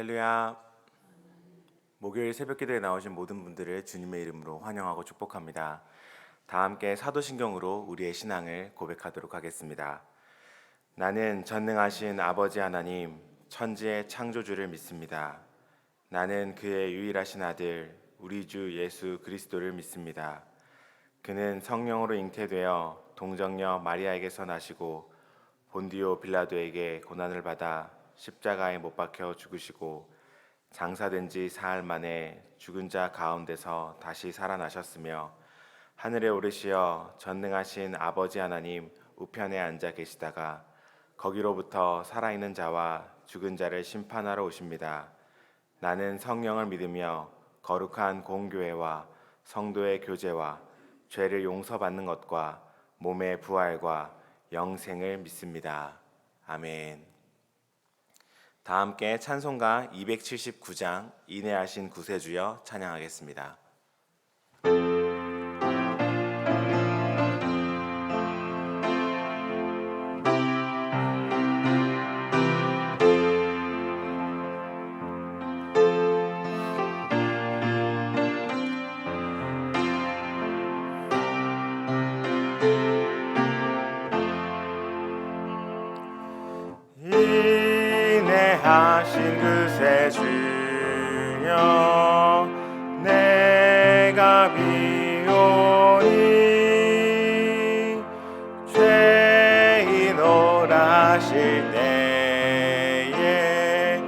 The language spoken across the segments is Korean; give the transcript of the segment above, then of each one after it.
할렐루야. 목요일 새벽기도에 나오신 모든 분들을 주님의 이름으로 환영하고 축복합니다. 다 함께 사도신경으로 우리의 신앙을 고백하도록 하겠습니다. 나는 전능하신 아버지 하나님, 천지의 창조주를 믿습니다. 나는 그의 유일하신 아들, 우리 주 예수 그리스도를 믿습니다. 그는 성령으로 잉태되어 동정녀 마리아에게서 나시고 본디오 빌라도에게 고난을 받아 십자가에 못 박혀 죽으시고 장사된 지 사흘 만에 죽은 자 가운데서 다시 살아나셨으며 하늘에 오르시어 전능하신 아버지 하나님 우편에 앉아 계시다가 거기로부터 살아있는 자와 죽은 자를 심판하러 오십니다. 나는 성령을 믿으며 거룩한 공교회와 성도의 교제와 죄를 용서받는 것과 몸의 부활과 영생을 믿습니다. 아멘. 다 함께 찬송가 279장 인내하신 구세주여 찬양하겠습니다. 인내하신 구세주여 내가 비오니 죄인오라 하실 때에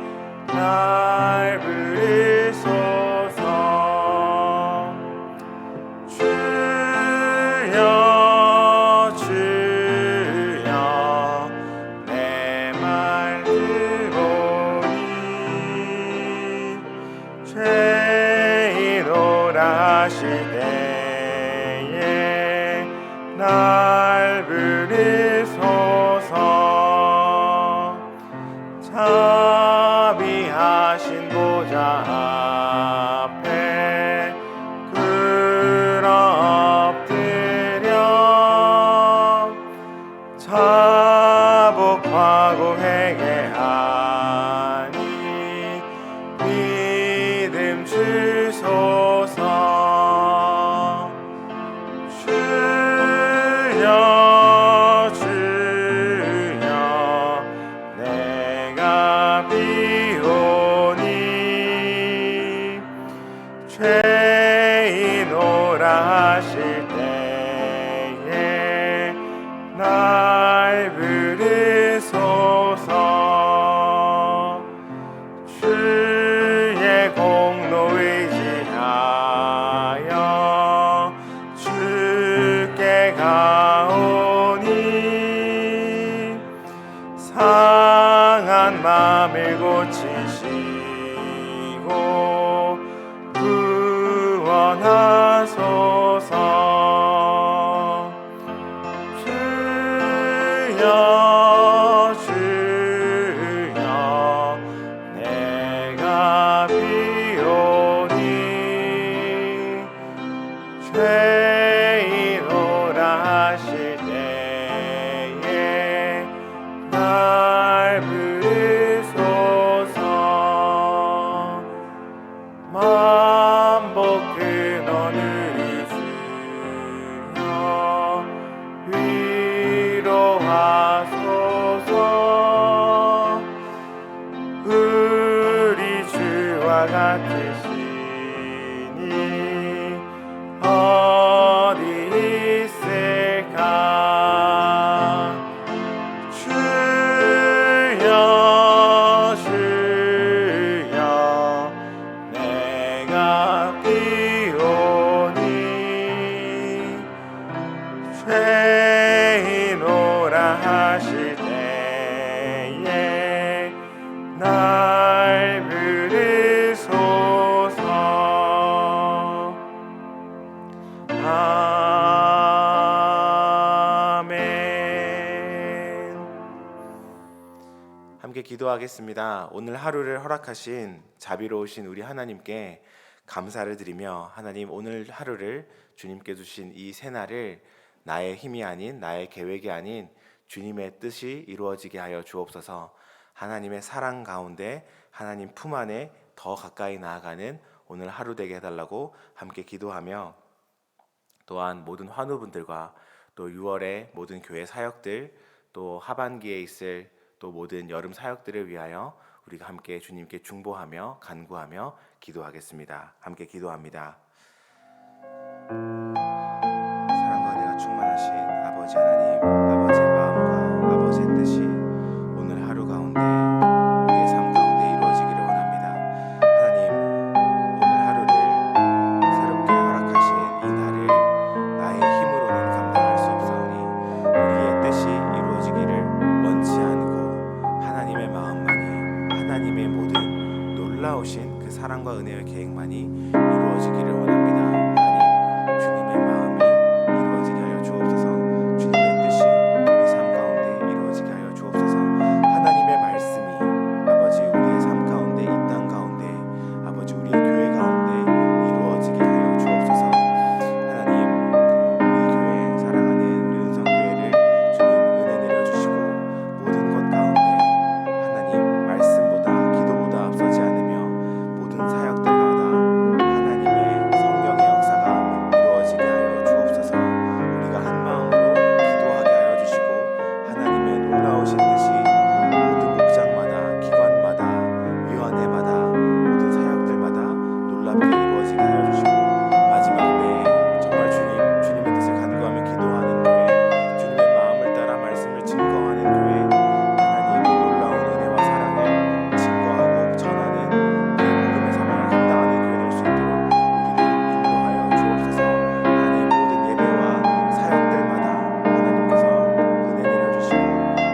날 부르소서. 주여 주여 내 말 들으니 죄인오라 하실 때에 날 부르소서. 자비하신 보좌 앞에 엎드려 자복하고 회개하니 믿음 주소서. 주여 주여 내가 비오니 죄인오라 하실 때에 날 부르소서. 주의 공로 의지하여 주께 가오니 상한 마음을 고치시고 구원하소서. 주여 주여 내가 비오니 죄인오라 하실 때에 날 부르소서. 만복 근원을 주여 위로하소서. 우리 주와 같으시니 어디 있을까. 주여 주여 내가 비오니 죄인오라 하실 때에 날 부르소서. 아멘. 함께 기도하겠습니다. 오늘 하루를 허락하신 자비로우신 우리 하나님께 감사를 드리며, 하나님 오늘 하루를 주님께 주신 이 새날을 나의 힘이 아닌, 나의 계획이 아닌 주님의 뜻이 이루어지게 하여 주옵소서. 하나님의 사랑 가운데 하나님 품 안에 더 가까이 나아가는 오늘 하루 되게 해달라고 함께 기도하며, 또한 모든 환우분들과 또 6월의 모든 교회 사역들, 또 하반기에 있을 또 모든 여름 사역들을 위하여 우리가 함께 주님께 중보하며 간구하며 기도하겠습니다. 함께 기도합니다. 사랑과 은혜가 충만하신 아버지 하나님, 아버지의 마음과 아버지의 뜻이 오늘 하루 가운데 우리의 삶 가운데 이루어지기를 원합니다. 하나님, 오늘 하루를 새롭게 허락하신 이 날을 나의 힘으로는 감당할 수 없사오니 우리의 뜻이 이루어지기를 원치 않고 하나님의 마음만이, 하나님의 모든 놀라우신 그 사랑과 은혜의 계획만이 이루어지기를 원합니다. 하나님, 주님의 마음이 이루어지게 하여 주옵소서. 주님의 뜻이 우리 삶 가운데 이루어지게 하여 주옵소서. 하나님의 말씀이 아버지 우리의 삶 가운데, 이 땅 가운데, 아버지 우리의 교회 가운데 이루어지게 하여 주옵소서. 하나님, 우리 교회 사랑하는 우리 은성교회를 주님 은혜 내려주시고 모든 것 가운데 하나님 말씀보다 기도보다 앞서지 않으며 모든 사역들마다 하나님의 성령의 역사가 이루어지게 하여 주옵소서. 우리가 한 마음으로 기도하게 하여 주시고 하나님의 놀라우신 뜻이 모든 목장마다, 기관마다, 위원회마다, 모든 사역들마다 놀랍게 이루어지게 하여 주시고 마지막 때에 정말 주님의 뜻을 간구하며 기도하는 교회, 주님의 마음을 따라 말씀을 증거하는 교회, 하나님 놀라운 은혜와 사랑을 증거하고 전하는 그 복음의 사명을 감당하는 교회 될 수 있도록 우리를 인도하여 주옵소서. 하나님, 모든 예배와 사역들마다 하나님께서 은혜 내려주시고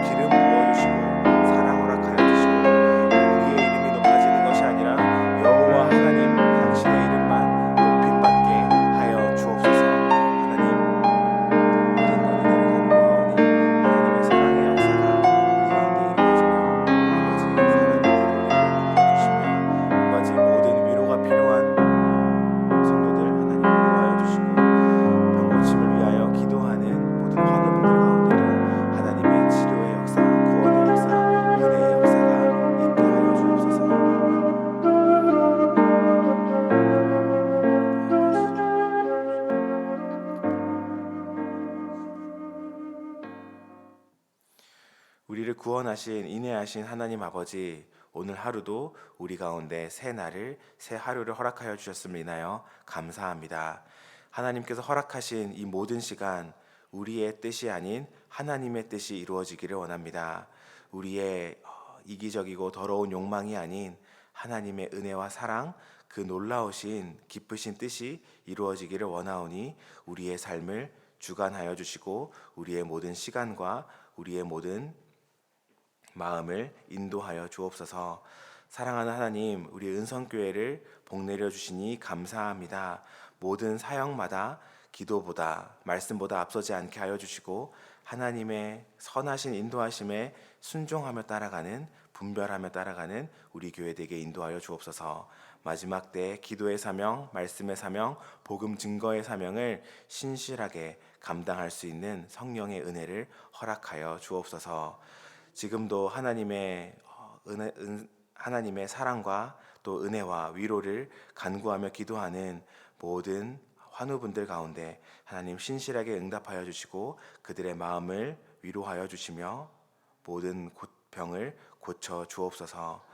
기름 부어주시고 사랑 허락하여 주시고 우리의 이름이 높아지는 것이 아니라 여호와 하나님 당신의 이름만 높임받게 하여 주옵소서. 하나님, 모든 은혜를 간구하오니 하나님의 사랑의 역사가 우리 가운데 이루어지며 아버지 사랑의 길을 우리를 높여주시며 아버지 모든 위로가 필요한 성도들 하나님 위로하여 주시고 병고침을 위하여 기도하는 모든 환우분들 가운데도 하나님의 치료의 역사, 구원의 역사, 은혜의 역사가 있게 하여 주옵소서. 우리를 구원하신 인내하신 하나님 아버지, 오늘 하루도 우리 가운데 새 날을, 새 하루를 허락하여 주셨음을 인하여 감사합니다. 하나님께서 허락하신 이 모든 시간 우리의 뜻이 아닌 하나님의 뜻이 이루어지기를 원합니다. 우리의 이기적이고 더러운 욕망이 아닌 하나님의 은혜와 사랑, 그 놀라우신 기쁘신 뜻이 이루어지기를 원하오니 우리의 삶을 주관하여 주시고 우리의 모든 시간과 우리의 모든 마음을 인도하여 주옵소서. 사랑하는 하나님, 우리 은성교회를 복내려 주시니 감사합니다. 모든 사역마다 기도보다 말씀보다 앞서지 않게 하여 주시고 하나님의 선하신 인도하심에 순종하며 따라가는, 분별하며 따라가는 우리 교회 되게 인도하여 주옵소서. 마지막 때 기도의 사명, 말씀의 사명, 복음 증거의 사명을 신실하게 감당할 수 있는 성령의 은혜를 허락하여 주옵소서. 지금도 하나님의 사랑과 또 은혜와 위로를 간구하며 기도하는 모든 환우분들 가운데 하나님 신실하게 응답하여 주시고 그들의 마음을 위로하여 주시며 모든 병을 고쳐 주옵소서.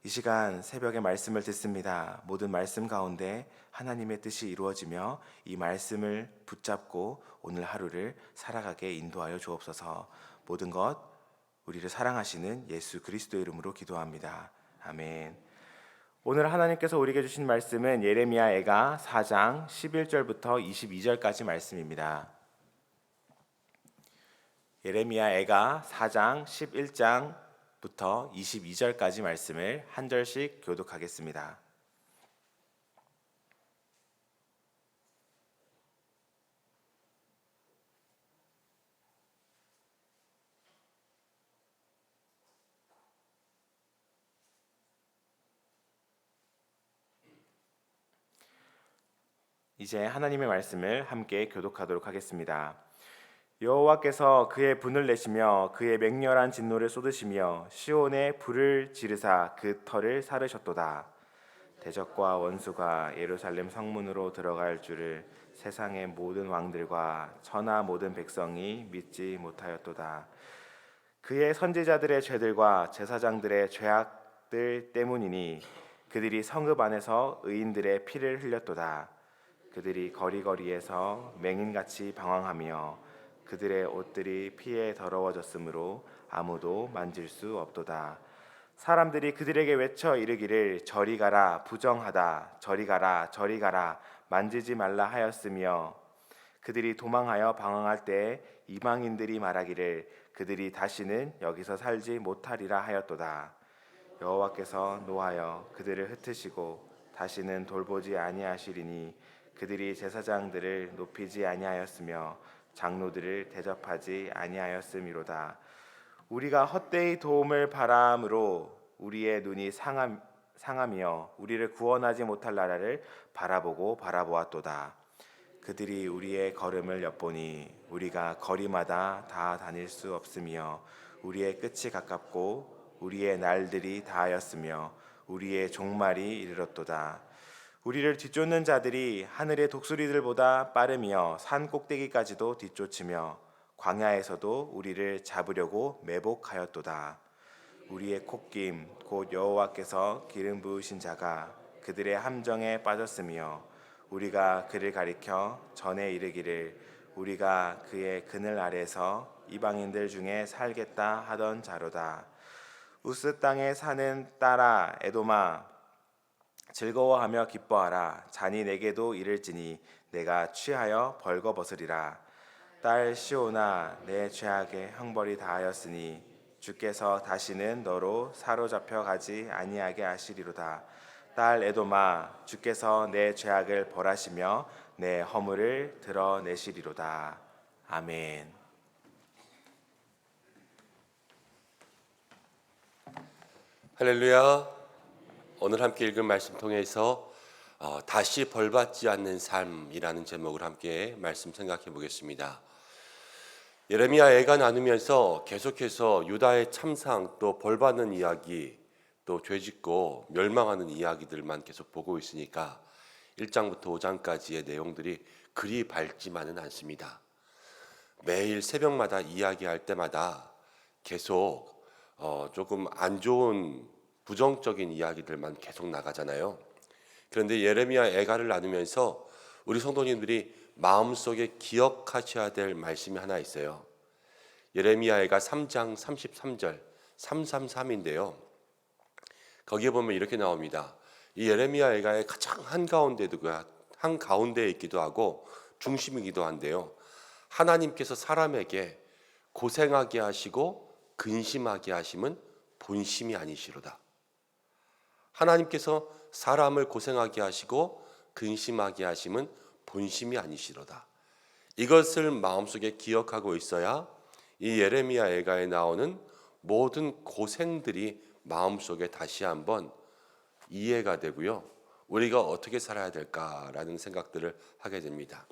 이 시간 새벽에 말씀을 듣습니다. 모든 말씀 가운데 하나님의 뜻이 이루어지며 이 말씀을 붙잡고 오늘 하루를 살아가게 인도하여 주옵소서. 모든 것 우리를 사랑하시는 예수 그리스도의 이름으로 기도합니다. 아멘. 오늘 하나님께서 우리에게 주신 말씀은 예레미야 애가 4장 11절부터 22절까지 말씀입니다. 예레미야 애가 4장 11장부터 22절까지 말씀을 한 절씩 교독하겠습니다. 이제 하나님의 말씀을 함께 교독하도록 하겠습니다. 여호와께서 그의 분을 내시며 그의 맹렬한 진노를 쏟으시며 시온에 불을 지르사 그 터를 사르셨도다. 대적과 원수가 예루살렘 성문으로 들어갈 줄을 세상의 모든 왕들과 천하 모든 백성이 믿지 못하였도다. 그의 선지자들의 죄들과 제사장들의 죄악들 때문이니 그들이 성읍 안에서 의인들의 피를 흘렸도다. 그들이 거리거리에서 맹인같이 방황하며 그들의 옷들이 피에 더러워졌으므로 아무도 만질 수 없도다. 사람들이 그들에게 외쳐 이르기를 저리 가라 부정하다 저리 가라 저리 가라 만지지 말라 하였으며 그들이 도망하여 방황할 때에 이방인들이 말하기를 그들이 다시는 여기서 살지 못하리라 하였도다. 여호와께서 노하여 그들을 흩으시고 다시는 돌보지 아니하시리니 그들이 제사장들을 높이지 아니하였으며 장로들을 대접하지 아니하였음이로다. 우리가 헛되이 도움을 바람으로 우리의 눈이 상하며 우리를 구원하지 못할 나라를 바라보고 바라보았도다. 그들이 우리의 걸음을 엿보니 우리가 거리마다 다 다닐 수 없으며 우리의 끝이 가깝고 우리의 날들이 다하였으며 우리의 종말이 이르렀도다. 우리를 뒤쫓는 자들이 하늘의 독수리들보다 빠르며 산 꼭대기까지도 뒤쫓으며 광야에서도 우리를 잡으려고 매복하였도다. 우리의 콧김 곧 여호와께서 기름 부으신 자가 그들의 함정에 빠졌으며 우리가 그를 가리켜 전에 이르기를 우리가 그의 그늘 아래서 이방인들 중에 살겠다 하던 자로다. 우스 땅에 사는 딸아 에도마 즐거워하며 기뻐하라. 잔이 내게도 이를지니 내가 취하여 벌거벗으리라. 딸 시온아 내 죄악의 형벌이 다하였으니 주께서 다시는 너로 사로잡혀 가지 아니하게 하시리로다. 딸 에도마 주께서 내 죄악을 벌하시며 내 허물을 드러내시리로다. 아멘. 할렐루야. 오늘 함께 읽은 말씀 통해서 다시 벌받지 않는 삶이라는 제목을 함께 말씀 생각해 보겠습니다. 예레미야 애가 나누면서 계속해서 유다의 참상 또 벌받는 이야기 또 죄짓고 멸망하는 이야기들만 계속 보고 있으니까 1장부터 5장까지의 내용들이 그리 밝지만은 않습니다. 매일 새벽마다 이야기할 때마다 계속 조금 안 좋은 부정적인 이야기들만 계속 나가잖아요. 그런데 예레미야 애가를 나누면서 우리 성도님들이 마음속에 기억하셔야 될 말씀이 하나 있어요. 예레미야 애가 3장 33절 333인데요. 거기에 보면 이렇게 나옵니다. 이 예레미야 애가의 가장 한가운데에 있기도 하고 중심이기도 한데요. 하나님께서 사람에게 고생하게 하시고 근심하게 하심은 본심이 아니시로다. 하나님께서 사람을 고생하게 하시고 근심하게 하심은 본심이 아니시로다. 이것을 마음속에 기억하고 있어야 이 예레미야 애가에 나오는 모든 고생들이 마음속에 다시 한번 이해가 되고요. 우리가 어떻게 살아야 될까라는 생각들을 하게 됩니다.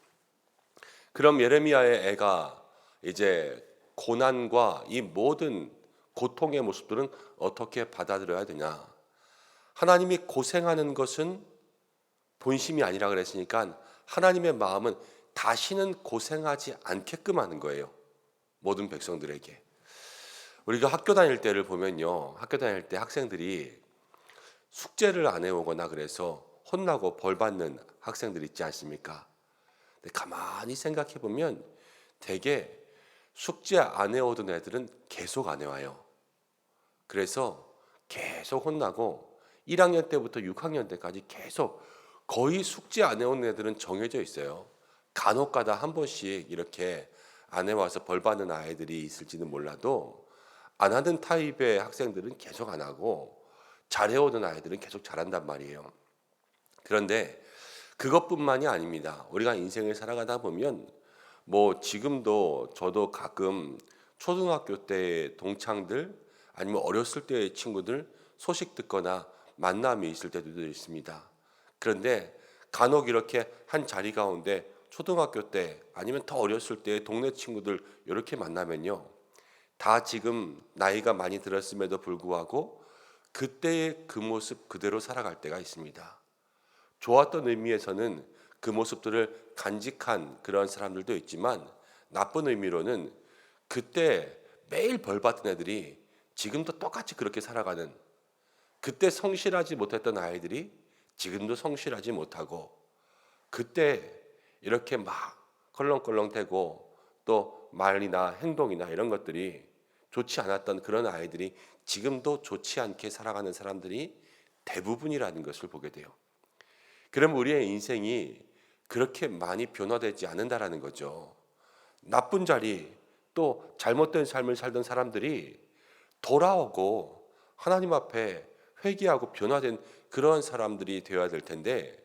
그럼 예레미야의 애가 이제 고난과 이 모든 고통의 모습들은 어떻게 받아들여야 되냐? 하나님이 고생하는 것은 본심이 아니라 그랬으니까 하나님의 마음은 다시는 고생하지 않게끔 하는 거예요. 모든 백성들에게. 우리가 학교 다닐 때를 보면요. 학교 다닐 때 학생들이 숙제를 안 해오거나 그래서 혼나고 벌 받는 학생들 있지 않습니까? 근데 가만히 생각해 보면 되게 숙제 안 해오던 애들은 계속 안 해와요. 그래서 계속 혼나고 1학년 때부터 6학년 때까지 계속 거의 숙제 안 해온 애들은 정해져 있어요. 간혹 가다 한 번씩 이렇게 안 해와서 벌 받는 아이들이 있을지는 몰라도 안 하는 타입의 학생들은 계속 안 하고 잘해오던 아이들은 계속 잘한단 말이에요. 그런데 그것뿐만이 아닙니다. 우리가 인생을 살아가다 보면 뭐 지금도 저도 가끔 초등학교 때 동창들 아니면 어렸을 때의 친구들 소식 듣거나 만남이 있을 때도 있습니다. 그런데 간혹 이렇게 한 자리 가운데 초등학교 때 아니면 더 어렸을 때 동네 친구들 이렇게 만나면요, 다 지금 나이가 많이 들었음에도 불구하고 그때의 그 모습 그대로 살아갈 때가 있습니다. 좋았던 의미에서는 그 모습들을 간직한 그런 사람들도 있지만, 나쁜 의미로는 그때 매일 벌 받던 애들이 지금도 똑같이 그렇게 살아가는, 그때 성실하지 못했던 아이들이 지금도 성실하지 못하고, 그때 이렇게 막 컬렁컬렁대고 또 말이나 행동이나 이런 것들이 좋지 않았던 그런 아이들이 지금도 좋지 않게 살아가는 사람들이 대부분이라는 것을 보게 돼요. 그럼 우리의 인생이 그렇게 많이 변화되지 않는다라는 거죠. 나쁜 자리, 또 잘못된 삶을 살던 사람들이 돌아오고 하나님 앞에 회개하고 변화된 그런 사람들이 되어야 될 텐데,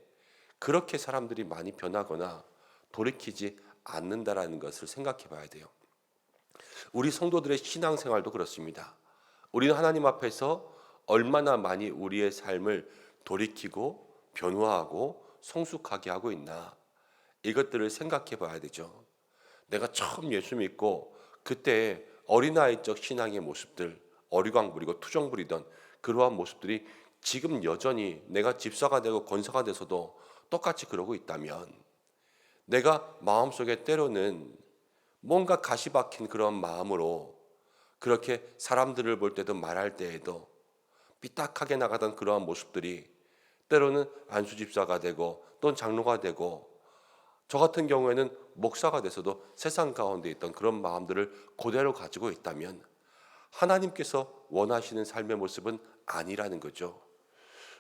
그렇게 사람들이 많이 변하거나 돌이키지 않는다라는 것을 생각해 봐야 돼요. 우리 성도들의 신앙생활도 그렇습니다. 우리는 하나님 앞에서 얼마나 많이 우리의 삶을 돌이키고 변화하고 성숙하게 하고 있나, 이것들을 생각해 봐야 되죠. 내가 처음 예수 믿고 그때 어린아이적 신앙의 모습들, 어리광 부리고 투정 부리던 그러한 모습들이 지금 여전히 내가 집사가 되고 권사가 돼서도 똑같이 그러고 있다면, 내가 마음속에 때로는 뭔가 가시 박힌 그런 마음으로 그렇게 사람들을 볼 때도 말할 때에도 삐딱하게 나가던 그러한 모습들이 때로는 안수 집사가 되고 또는 장로가 되고, 저 같은 경우에는 목사가 돼서도 세상 가운데 있던 그런 마음들을 그대로 가지고 있다면 하나님께서 원하시는 삶의 모습은 아니라는 거죠.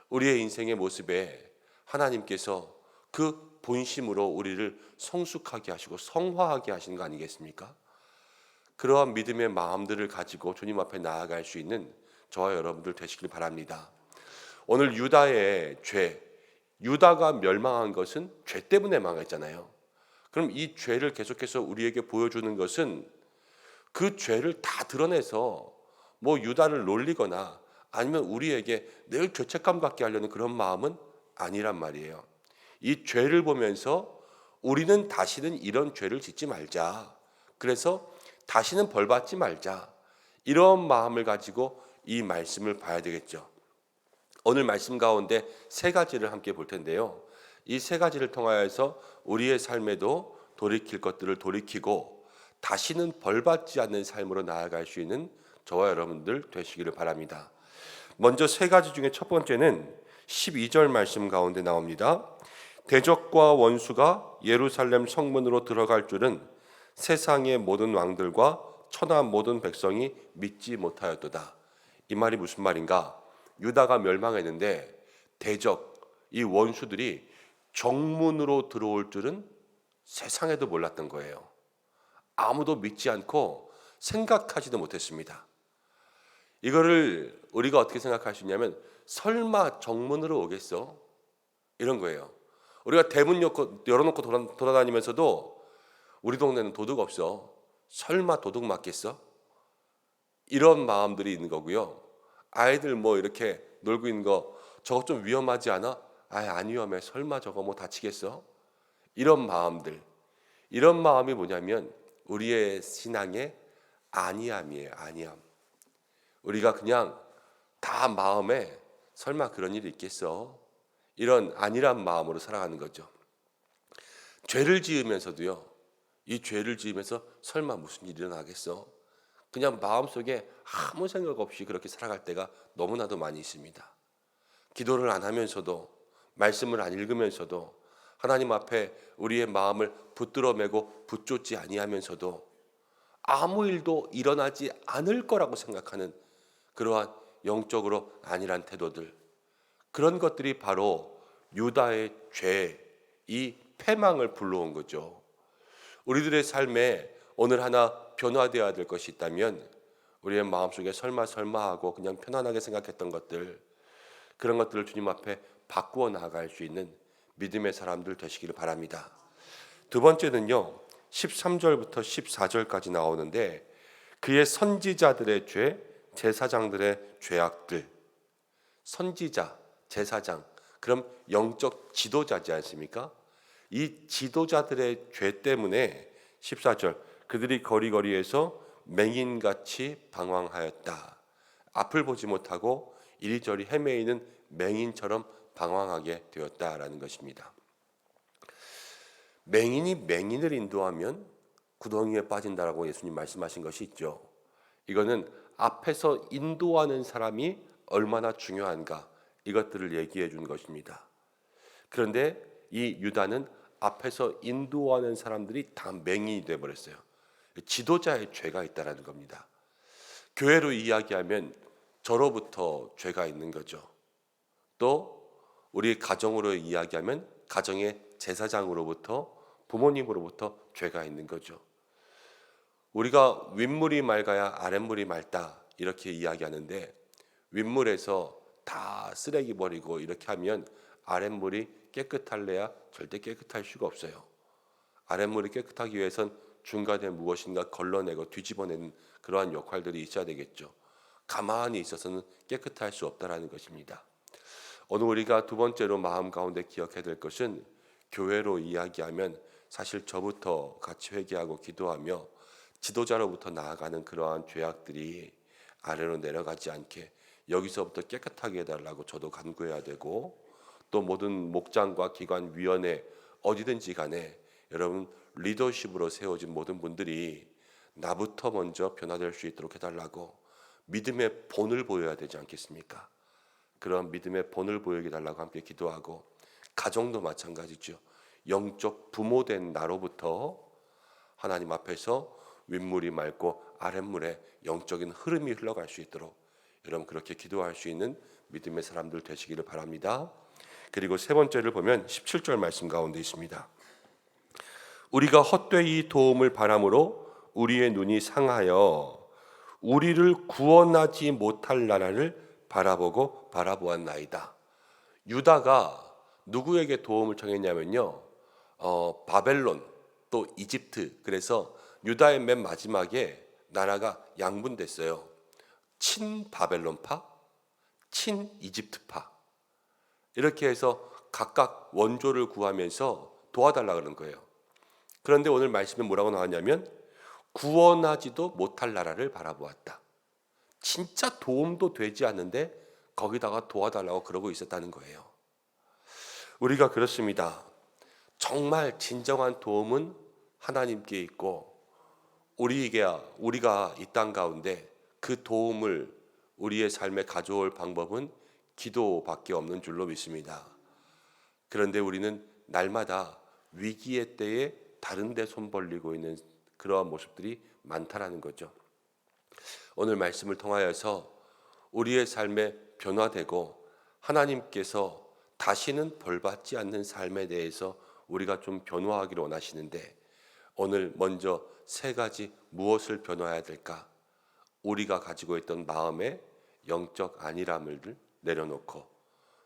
우리의 인생의 모습에 하나님께서 그 본심으로 우리를 성숙하게 하시고 성화하게 하시는 거 아니겠습니까? 그러한 믿음의 마음들을 가지고 주님 앞에 나아갈 수 있는 저와 여러분들 되시길 바랍니다. 오늘 유다의 죄, 유다가 멸망한 것은 죄 때문에 망했잖아요. 그럼 이 죄를 계속해서 우리에게 보여주는 것은 그 죄를 다 드러내서 뭐 유다를 놀리거나 아니면 우리에게 늘 죄책감 갖게 하려는 그런 마음은 아니란 말이에요. 이 죄를 보면서 우리는 다시는 이런 죄를 짓지 말자, 그래서 다시는 벌 받지 말자, 이런 마음을 가지고 이 말씀을 봐야 되겠죠. 오늘 말씀 가운데 세 가지를 함께 볼 텐데요, 이 세 가지를 통하여서 우리의 삶에도 돌이킬 것들을 돌이키고 다시는 벌받지 않는 삶으로 나아갈 수 있는 저와 여러분들 되시기를 바랍니다. 먼저 세 가지 중에 첫 번째는 12절 말씀 가운데 나옵니다. 대적과 원수가 예루살렘 성문으로 들어갈 줄은 세상의 모든 왕들과 천하 모든 백성이 믿지 못하였도다. 이 말이 무슨 말인가? 유다가 멸망했는데 대적, 이 원수들이 정문으로 들어올 줄은 세상에도 몰랐던 거예요. 아무도 믿지 않고 생각하지도 못했습니다. 이거를 우리가 어떻게 생각할 수 있냐면, 설마 정문으로 오겠어? 이런 거예요. 우리가 대문 열어놓고 돌아다니면서도 우리 동네는 도둑 없어, 설마 도둑 맞겠어? 이런 마음들이 있는 거고요. 아이들 뭐 이렇게 놀고 있는 거, 저거 좀 위험하지 않아? 안 위험해, 설마 저거 뭐 다치겠어? 이런 마음들, 이런 마음이 뭐냐면 우리의 신앙의 아니함이에요. 아니함. 우리가 그냥 다 마음에 설마 그런 일이 있겠어, 이런 아니란 마음으로 살아가는 거죠. 죄를 지으면서도요, 이 죄를 지으면서 설마 무슨 일이 일어나겠어, 그냥 마음속에 아무 생각 없이 그렇게 살아갈 때가 너무나도 많이 있습니다. 기도를 안 하면서도, 말씀을 안 읽으면서도, 하나님 앞에 우리의 마음을 붙들어 매고 붙잡지 아니하면서도 아무 일도 일어나지 않을 거라고 생각하는 그러한 영적으로 안일한 태도들, 그런 것들이 바로 유다의 죄, 이 패망을 불러온 거죠. 우리들의 삶에 오늘 하나 변화되어야 될 것이 있다면, 우리의 마음속에 설마 하고 그냥 편안하게 생각했던 것들, 그런 것들을 주님 앞에 바꾸어 나아갈 수 있는 믿음의 사람들 되시기를 바랍니다. 두 번째는요, 13절부터 14절까지 나오는데, 그의 선지자들의 죄, 제사장들의 죄악들. 선지자, 제사장, 그럼 영적 지도자지 않습니까? 이 지도자들의 죄 때문에 14절 그들이 거리거리에서 맹인같이 방황하였다. 앞을 보지 못하고 이리저리 헤매이는 맹인처럼 방황하게 되었다라는 것입니다. 맹인이 맹인을 인도하면 구덩이에 빠진다라고 예수님 말씀하신 것이 있죠. 이거는 앞에서 인도하는 사람이 얼마나 중요한가 이것들을 얘기해 준 것입니다. 그런데 이 유다는 앞에서 인도하는 사람들이 다 맹인이 되어 버렸어요. 지도자의 죄가 있다라는 겁니다. 교회로 이야기하면 저로부터 죄가 있는 거죠. 또 우리 가정으로 이야기하면 가정의 제사장으로부터 부모님으로부터 죄가 있는 거죠. 우리가 윗물이 맑아야 아랫물이 맑다 이렇게 이야기하는데 윗물에서 다 쓰레기 버리고 이렇게 하면 아랫물이 깨끗할래야 절대 깨끗할 수가 없어요. 아랫물이 깨끗하기 위해선 중간에 무엇인가 걸러내고 뒤집어내는 그러한 역할들이 있어야 되겠죠. 가만히 있어서는 깨끗할 수 없다라는 것입니다. 오늘 우리가 두 번째로 마음 가운데 기억해야 될 것은 교회로 이야기하면 사실 저부터 같이 회개하고 기도하며 지도자로부터 나아가는 그러한 죄악들이 아래로 내려가지 않게 여기서부터 깨끗하게 해달라고 저도 간구해야 되고 또 모든 목장과 기관 위원회 어디든지 간에 여러분 리더십으로 세워진 모든 분들이 나부터 먼저 변화될 수 있도록 해달라고 믿음의 본을 보여야 되지 않겠습니까? 그런 믿음의 본을 보이게 달라고 함께 기도하고 가정도 마찬가지죠. 영적 부모된 나로부터 하나님 앞에서 윗물이 맑고 아랫물에 영적인 흐름이 흘러갈 수 있도록 여러분 그렇게 기도할 수 있는 믿음의 사람들 되시기를 바랍니다. 그리고 세 번째를 보면 17절 말씀 가운데 있습니다. 우리가 헛되이 도움을 바람으로 우리의 눈이 상하여 우리를 구원하지 못할 나라를 바라보고 바라보았나이다. 유다가 누구에게 도움을 청했냐면요. 바벨론 또 이집트. 그래서 유다의 맨 마지막에 나라가 양분됐어요. 친바벨론파, 친이집트파. 이렇게 해서 각각 원조를 구하면서 도와달라 그러는 거예요. 그런데 오늘 말씀에 뭐라고 나왔냐면 구원하지도 못할 나라를 바라보았다. 진짜 도움도 되지 않는데 거기다가 도와달라고 그러고 있었다는 거예요. 우리가 그렇습니다. 정말 진정한 도움은 하나님께 있고 우리가 이 땅 가운데 그 도움을 우리의 삶에 가져올 방법은 기도밖에 없는 줄로 믿습니다. 그런데 우리는 날마다 위기의 때에 다른 데 손 벌리고 있는 그러한 모습들이 많다라는 거죠. 오늘 말씀을 통하여서 우리의 삶에 변화되고 하나님께서 다시는 벌받지 않는 삶에 대해서 우리가 좀 변화하기를 원하시는데 오늘 먼저 세 가지 무엇을 변화해야 될까? 우리가 가지고 있던 마음의 영적 안일함을 내려놓고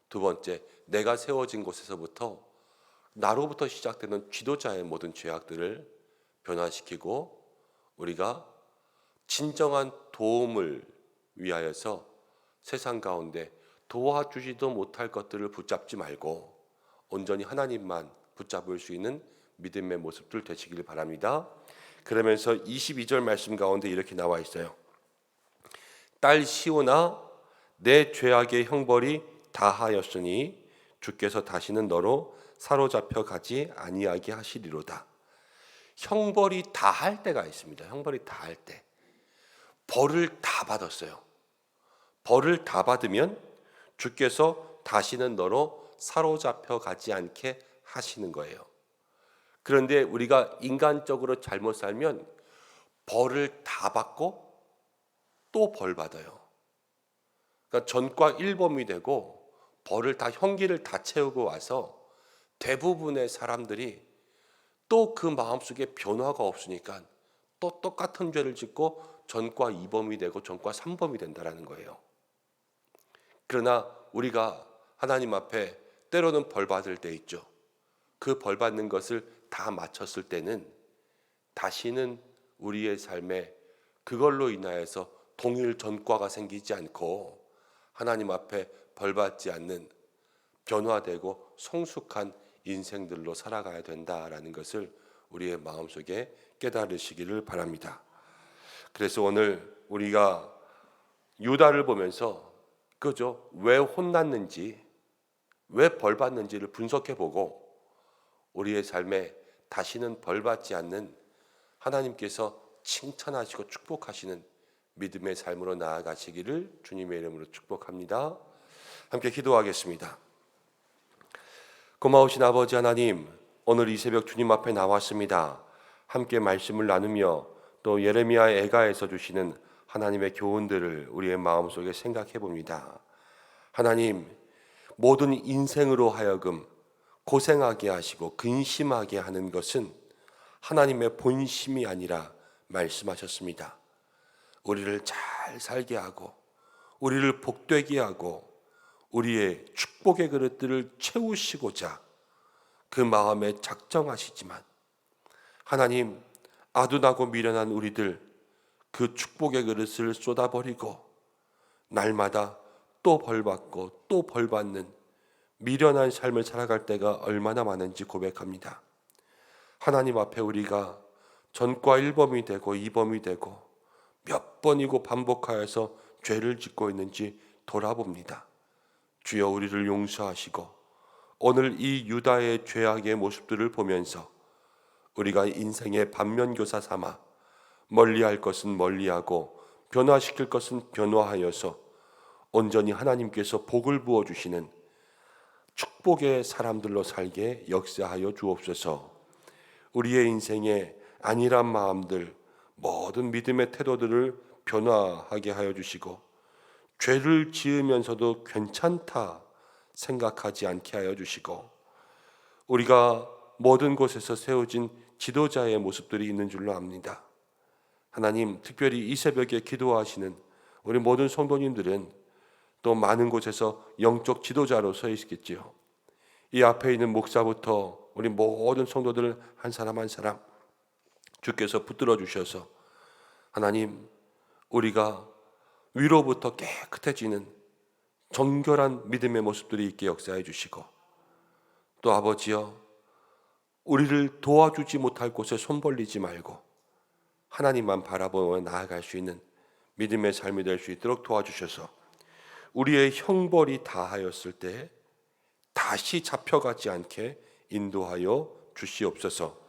두 번째 내가 세워진 곳에서부터 나로부터 시작되는 지도자의 모든 죄악들을 변화시키고 우리가 진정한 도움을 위하여서 세상 가운데 도와주지도 못할 것들을 붙잡지 말고 온전히 하나님만 붙잡을 수 있는 믿음의 모습들 되시길 바랍니다. 그러면서 22절 말씀 가운데 이렇게 나와 있어요. 딸 시온아 내 죄악의 형벌이 다하였으니 주께서 다시는 너로 사로잡혀 가지 아니하게 하시리로다. 형벌이 다할 때가 있습니다. 형벌이 다할 때. 벌을 다 받았어요. 벌을 다 받으면 주께서 다시는 너로 사로잡혀 가지 않게 하시는 거예요. 그런데 우리가 인간적으로 잘못 살면 벌을 다 받고 또 벌 받아요. 그러니까 전과 일범이 되고 벌을 다 형기를 다 채우고 와서 대부분의 사람들이 또 그 마음속에 변화가 없으니까 또 똑같은 죄를 짓고 전과 2범이 되고 전과 3범이 된다라는 거예요. 그러나 우리가 하나님 앞에 때로는 벌 받을 때 있죠. 그 벌 받는 것을 다 마쳤을 때는 다시는 우리의 삶에 그걸로 인하여서 동일 전과가 생기지 않고 하나님 앞에 벌 받지 않는 변화되고 성숙한 인생들로 살아가야 된다라는 것을 우리의 마음속에 깨달으시기를 바랍니다. 그래서 오늘 우리가 유다를 보면서 그죠? 왜 혼났는지, 왜 벌받는지를 분석해보고 우리의 삶에 다시는 벌받지 않는 하나님께서 칭찬하시고 축복하시는 믿음의 삶으로 나아가시기를 주님의 이름으로 축복합니다. 함께 기도하겠습니다. 고마우신 아버지 하나님, 오늘 이 새벽 주님 앞에 나왔습니다. 함께 말씀을 나누며 또 예레미야 애가에서 주시는 하나님의 교훈들을 우리의 마음속에 생각해 봅니다. 하나님, 모든 인생으로 하여금 고생하게 하시고 근심하게 하는 것은 하나님의 본심이 아니라 말씀하셨습니다. 우리를 잘 살게 하고 우리를 복되게 하고 우리의 축복의 그릇들을 채우시고자 그 마음에 작정하시지만 하나님, 아둔하고 미련한 우리들 그 축복의 그릇을 쏟아버리고 날마다 또 벌받고 또 벌받는 미련한 삶을 살아갈 때가 얼마나 많은지 고백합니다. 하나님 앞에 우리가 전과 1범이 되고 2범이 되고 몇 번이고 반복하여서 죄를 짓고 있는지 돌아봅니다. 주여, 우리를 용서하시고 오늘 이 유다의 죄악의 모습들을 보면서 우리가 인생의 반면교사 삼아 멀리할 것은 멀리하고 변화시킬 것은 변화하여서 온전히 하나님께서 복을 부어주시는 축복의 사람들로 살게 역사하여 주옵소서. 우리의 인생에 안일한 마음들, 모든 믿음의 태도들을 변화하게 하여 주시고 죄를 지으면서도 괜찮다 생각하지 않게 하여 주시고 우리가 모든 곳에서 세워진 지도자의 모습들이 있는 줄로 압니다. 하나님, 특별히 이 새벽에 기도하시는 우리 모든 성도님들은 또 많은 곳에서 영적 지도자로 서 있겠지요. 이 앞에 있는 목사부터 우리 모든 성도들 한 사람 한 사람 주께서 붙들어 주셔서 하나님, 우리가 위로부터 깨끗해지는 정결한 믿음의 모습들이 있게 역사해 주시고 또 아버지여, 우리를 도와주지 못할 곳에 손 벌리지 말고 하나님만 바라보며 나아갈 수 있는 믿음의 삶이 될 수 있도록 도와주셔서 우리의 형벌이 다하였을 때 다시 잡혀가지 않게 인도하여 주시옵소서.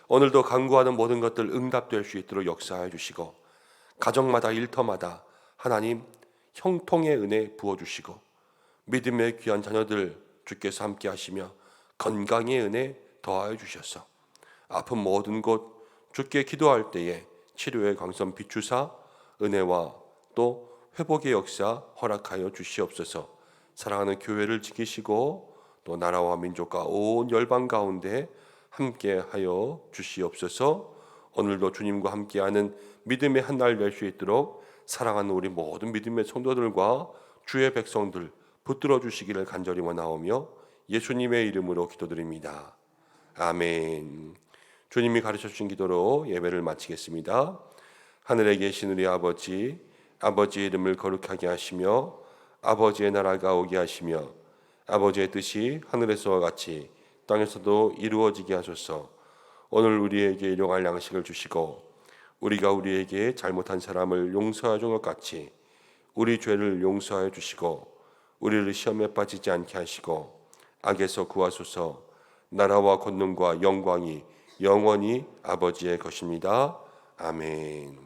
오늘도 간구하는 모든 것들 응답될 수 있도록 역사해 주시고 가정마다 일터마다 하나님 형통의 은혜 부어주시고 믿음의 귀한 자녀들 주께서 함께 하시며 건강의 은혜 더하여 주셔서 아픈 모든 곳 주께 기도할 때에 치료의 광선 비추사 은혜와 또 회복의 역사 허락하여 주시옵소서. 사랑하는 교회를 지키시고 또 나라와 민족과 온 열방 가운데 함께하여 주시옵소서. 오늘도 주님과 함께하는 믿음의 한 날 될 수 있도록 사랑하는 우리 모든 믿음의 성도들과 주의 백성들 붙들어 주시기를 간절히 원하오며 예수님의 이름으로 기도드립니다. 아멘. 주님이 가르쳐 주신 기도로 예배를 마치겠습니다. 하늘에 계신 우리 아버지, 아버지의 이름을 거룩하게 하시며 아버지의 나라가 오게 하시며 아버지의 뜻이 하늘에서와 같이 땅에서도 이루어지게 하소서. 오늘 우리에게 일용할 양식을 주시고 우리가 우리에게 잘못한 사람을 용서해 준 것 같이 우리 죄를 용서하여 주시고 우리를 시험에 빠지지 않게 하시고 악에서 구하소서. 나라와 권능과 영광이 영원히 아버지의 것입니다. 아멘.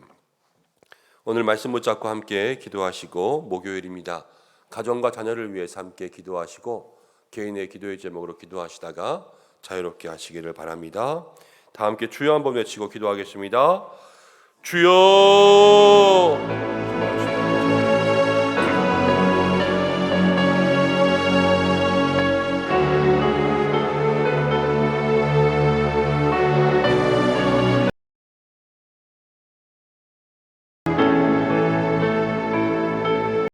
오늘 말씀 붙잡고 함께 기도하시고 목요일입니다. 가정과 자녀를 위해서 함께 기도하시고 개인의 기도의 제목으로 기도하시다가 자유롭게 하시기를 바랍니다. 다 함께 주여 한번 외치고 기도하겠습니다. 주여!